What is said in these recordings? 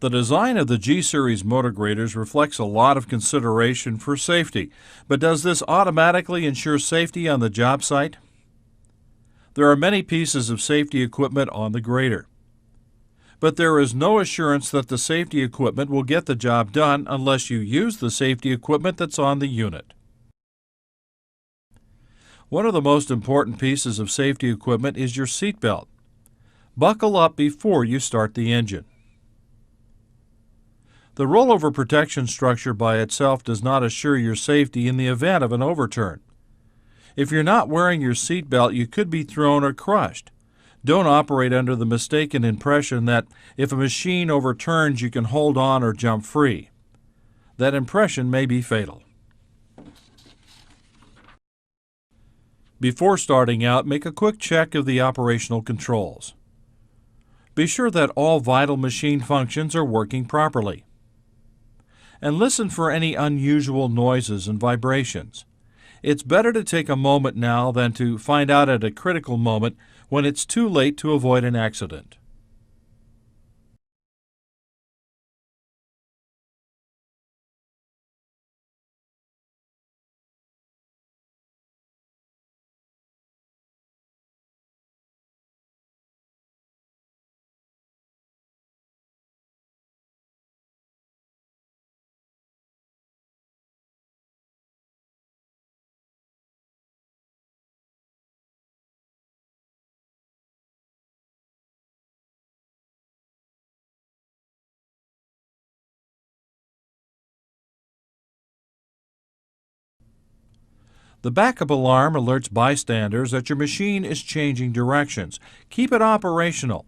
The design of the G-Series motor graders reflects a lot of consideration for safety, but does this automatically ensure safety on the job site? There are many pieces of safety equipment on the grader, but there is no assurance that the safety equipment will get the job done unless you use the safety equipment that's on the unit. One of the most important pieces of safety equipment is your seat belt. Buckle up before you start the engine. The rollover protection structure by itself does not assure your safety in the event of an overturn. If you're not wearing your seat belt, you could be thrown or crushed. Don't operate under the mistaken impression that if a machine overturns, you can hold on or jump free. That impression may be fatal. Before starting out, make a quick check of the operational controls. Be sure that all vital machine functions are working properly. And listen for any unusual noises and vibrations. It's better to take a moment now than to find out at a critical moment when it's too late to avoid an accident. The backup alarm alerts bystanders that your machine is changing directions. Keep it operational.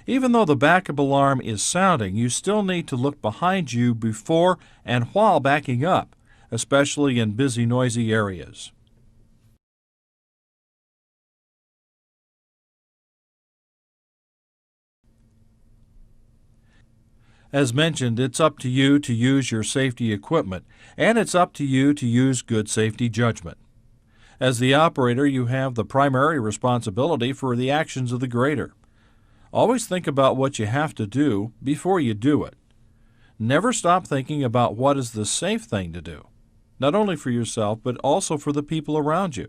Even though the backup alarm is sounding, you still need to look behind you before and while backing up, especially in busy, noisy areas. As mentioned, it's up to you to use your safety equipment, and it's up to you to use good safety judgment. As the operator, you have the primary responsibility for the actions of the grader. Always think about what you have to do before you do it. Never stop thinking about what is the safe thing to do, not only for yourself, but also for the people around you.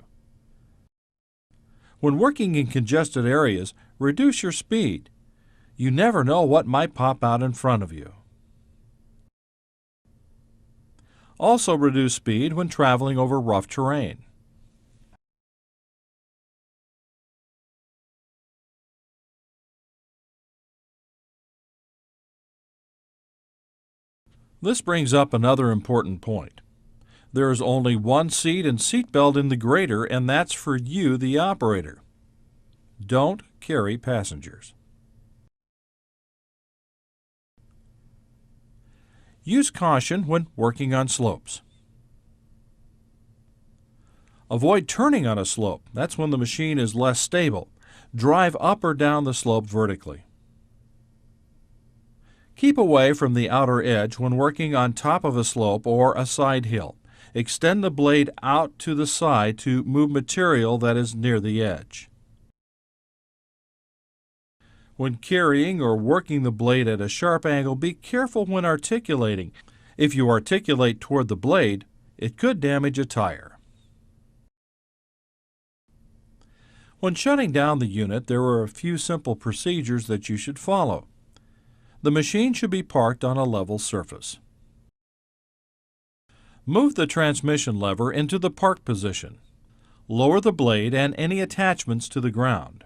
When working in congested areas, reduce your speed. You never know what might pop out in front of you. Also reduce speed when traveling over rough terrain. This brings up another important point. There is only one seat and seat belt in the grader, and that's for you, the operator. Don't carry passengers. Use caution when working on slopes. Avoid turning on a slope. That's when the machine is less stable. Drive up or down the slope vertically. Keep away from the outer edge when working on top of a slope or a side hill. Extend the blade out to the side to move material that is near the edge. When carrying or working the blade at a sharp angle, be careful when articulating. If you articulate toward the blade, it could damage a tire. When shutting down the unit, there are a few simple procedures that you should follow. The machine should be parked on a level surface. Move the transmission lever into the park position. Lower the blade and any attachments to the ground.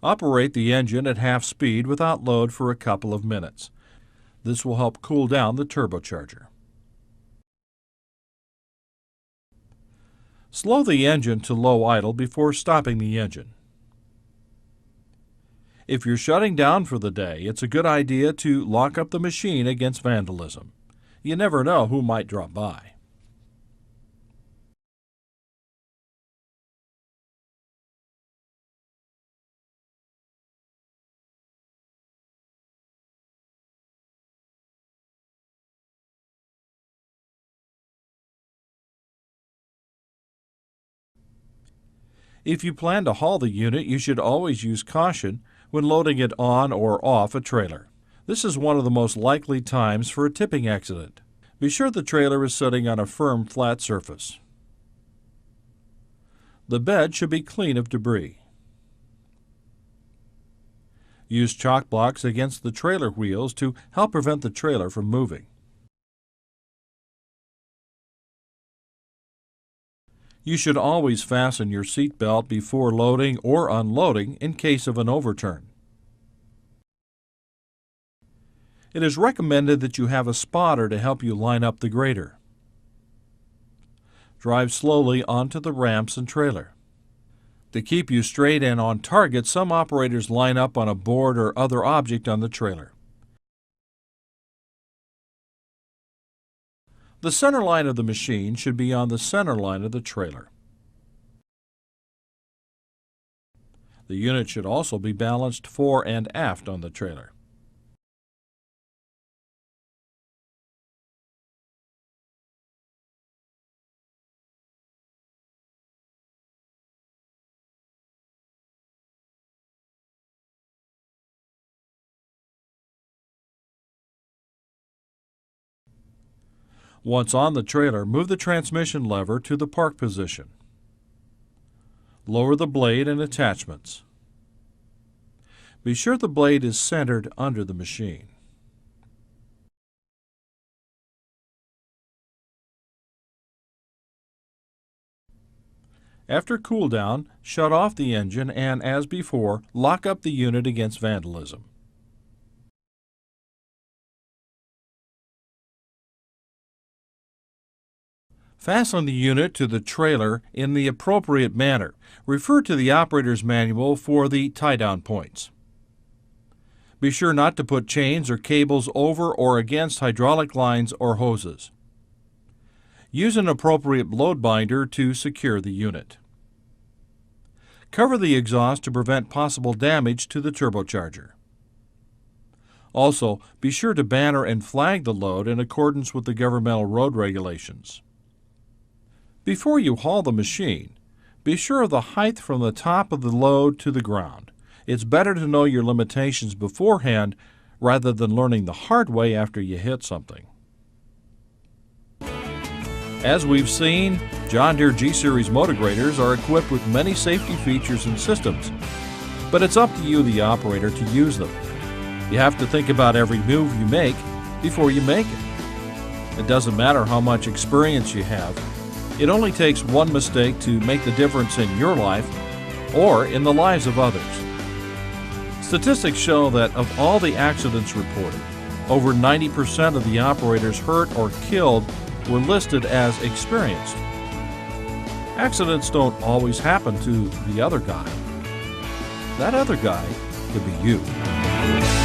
Operate the engine at half speed without load for a couple of minutes. This will help cool down the turbocharger. Slow the engine to low idle before stopping the engine. If you're shutting down for the day, it's a good idea to lock up the machine against vandalism. You never know who might drop by. If you plan to haul the unit, you should always use caution when loading it on or off a trailer. This is one of the most likely times for a tipping accident. Be sure the trailer is sitting on a firm, flat surface. The bed should be clean of debris. Use chalk blocks against the trailer wheels to help prevent the trailer from moving. You should always fasten your seat belt before loading or unloading in case of an overturn. It is recommended that you have a spotter to help you line up the grader. Drive slowly onto the ramps and trailer. To keep you straight and on target, some operators line up on a board or other object on the trailer. The center line of the machine should be on the center line of the trailer. The unit should also be balanced fore and aft on the trailer. Once on the trailer, move the transmission lever to the park position. Lower the blade and attachments. Be sure the blade is centered under the machine. After cool down, shut off the engine and, as before, lock up the unit against vandalism. Fasten the unit to the trailer in the appropriate manner. Refer to the operator's manual for the tie-down points. Be sure not to put chains or cables over or against hydraulic lines or hoses. Use an appropriate load binder to secure the unit. Cover the exhaust to prevent possible damage to the turbocharger. Also, be sure to banner and flag the load in accordance with the governmental road regulations. Before you haul the machine, be sure of the height from the top of the load to the ground. It's better to know your limitations beforehand rather than learning the hard way after you hit something. As we've seen, John Deere G-Series motor graders are equipped with many safety features and systems, but it's up to you, the operator, to use them. You have to think about every move you make before you make it. It doesn't matter how much experience you have. It only takes one mistake to make the difference in your life or in the lives of others. Statistics show that of all the accidents reported, over 90% of the operators hurt or killed were listed as experienced. Accidents don't always happen to the other guy. That other guy could be you.